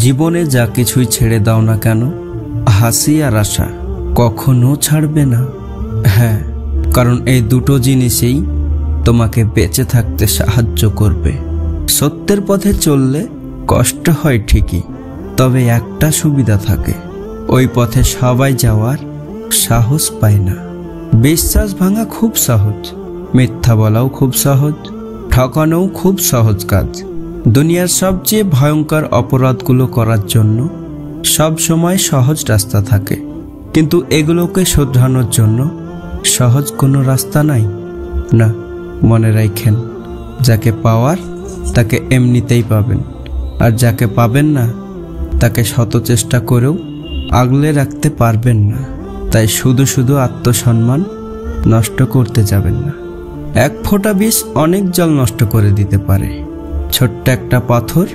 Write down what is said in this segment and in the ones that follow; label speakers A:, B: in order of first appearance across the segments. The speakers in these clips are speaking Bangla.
A: জীবনে যা কিছুই ছেড়ে দাও না কেন, হাসি আর আশা কখনো ছাড়বে না। হ্যাঁ, কারণ এই দুটো জিনিসই তোমাকে বেঁচে থাকতে সাহায্য করবে। সত্যের পথে চললে কষ্ট হয় ঠিকই, তবে একটা সুবিধা থাকে, ওই পথে সবাই যাওয়ার সাহস পায় না। বিশ্বাস ভাঙা খুব সহজ, মিথ্যা বলাও খুব সহজ, ঠকানোও খুব সহজ কাজ। দুনিয়ার সবচেয়ে ভয়ঙ্কর অপরাধগুলো করার জন্য সব সময় সহজ রাস্তা থাকে, কিন্তু এগুলোকে শোধরানোর জন্য সহজ কোনো রাস্তা নাই। না, মনে রাখেন, যাকে পাওয়ার তাকে এমনিতেই পাবেন, আর যাকে পাবেন না তাকে শত চেষ্টা করেও আগলে রাখতে পারবেন না। তাই শুধু শুধু আত্মসম্মান নষ্ট করতে যাবেন না। এক ফোঁটা বিষ অনেক জল নষ্ট করে দিতে পারে। ছোট্ট একটা পাথর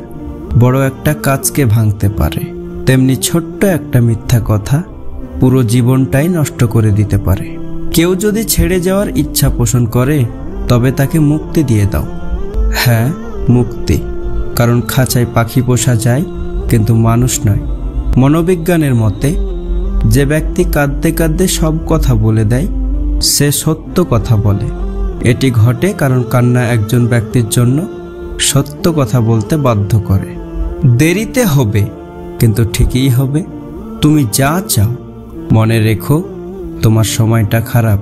A: বড় একটা কাঁচকে ভাঙতে পারে, তেমনি ছোট্ট একটা মিথ্যা কথা পুরো জীবনটাই নষ্ট করে দিতে পারে। কেউ যদি ছেড়ে যাওয়ার ইচ্ছা পোষণ করে, তবে তাকে মুক্তি দিয়ে দাও। হ্যাঁ, মুক্তি, কারণ খাঁচায় পাখি পোষা যায়, কিন্তু মানুষ নয়। মনোবিজ্ঞানের মতে যে ব্যক্তি কাঁদতে কাঁদতে সব কথা বলে দেয়, সে সত্য কথা বলে। এটি ঘটে কারণ কান্না একজন ব্যক্তির জন্য সত্য কথা বলতে বাধ্য করে। দেরিতে হবে, কিন্তু ঠিকই হবে। তুমি যা চাও, মনে রেখো, তোমার সময়টা খারাপ,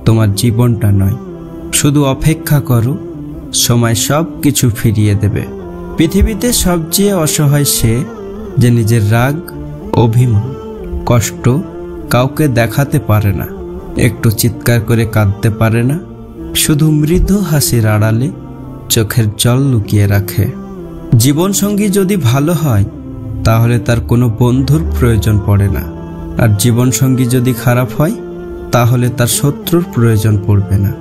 A: তোমার জীবনটা নয়। শুধু অপেক্ষা করো, সময় সব কিছু ফিরিয়ে দেবে। পৃথিবীতে সবচেয়ে অসহায় সে যে নিজের রাগ, অভিমান, কষ্ট কাউকে দেখাতে পারে না, একটু চিৎকার করে কাঁদতে পারে না, শুধু মৃদু হাসির আড়ালে চোখের জল লুকিয়ে রাখে। জীবনসঙ্গী যদি ভালো হয়, তাহলে তার কোনো বন্ধুর প্রয়োজন পড়ে না, আর জীবনসঙ্গী যদি খারাপ হয়, তাহলে তার শত্রুর প্রয়োজন পড়বে না।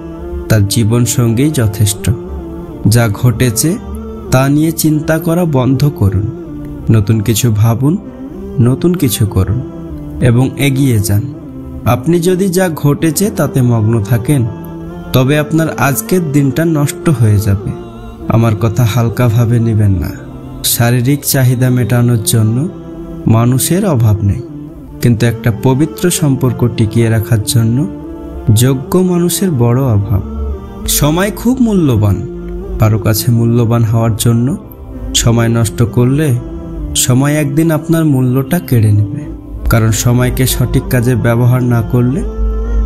A: তার জীবনসঙ্গীই যথেষ্ট। যা ঘটেছে তা নিয়ে চিন্তা করা বন্ধ করুন, নতুন কিছু ভাবুন, নতুন কিছু করুন এবং এগিয়ে যান। আপনি যদি যা ঘটেছে তাতে মগ্ন থাকেন, তবে আপনার আজকের দিনটা নষ্ট হয়ে যাবে। আমার কথা হালকাভাবে নেবেন না। শারীরিক চাহিদা মেটানোর জন্য মানুষের অভাব নেই, কিন্তু একটা পবিত্র সম্পর্ক টিকিয়ে রাখার জন্য যোগ্য মানুষের বড় অভাব। সময় খুব মূল্যবান। কারো কাছে মূল্যবান হওয়ার জন্য সময় নষ্ট করলে সময় একদিন আপনার মূল্যটা কেড়ে নেবে। কারণ সময়কে সঠিক কাজে ব্যবহার না করলে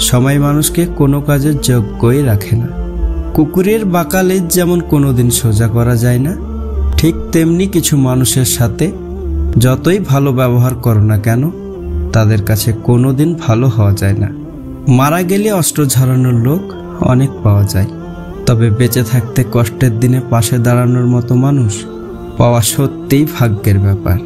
A: সময় মানুষকে কোনো কাজের যোগ্যই রাখে না। কুকুরের বাঁকা লেজ যেমন কোনোদিন সোজা করা যায় না, ঠিক তেমনি কিছু মানুষের সাথে যতই ভালো ব্যবহার করো না কেন, তাদের কাছে কোনোদিন ভালো হওয়া যায় না। মারা গেলে অস্ত্র ঝাড়ানোর লোক অনেক পাওয়া যায়, তবে বেঁচে থাকতে কষ্টের দিনে পাশে দাঁড়ানোর মতো মানুষ পাওয়া সত্যিই ভাগ্যের ব্যাপার।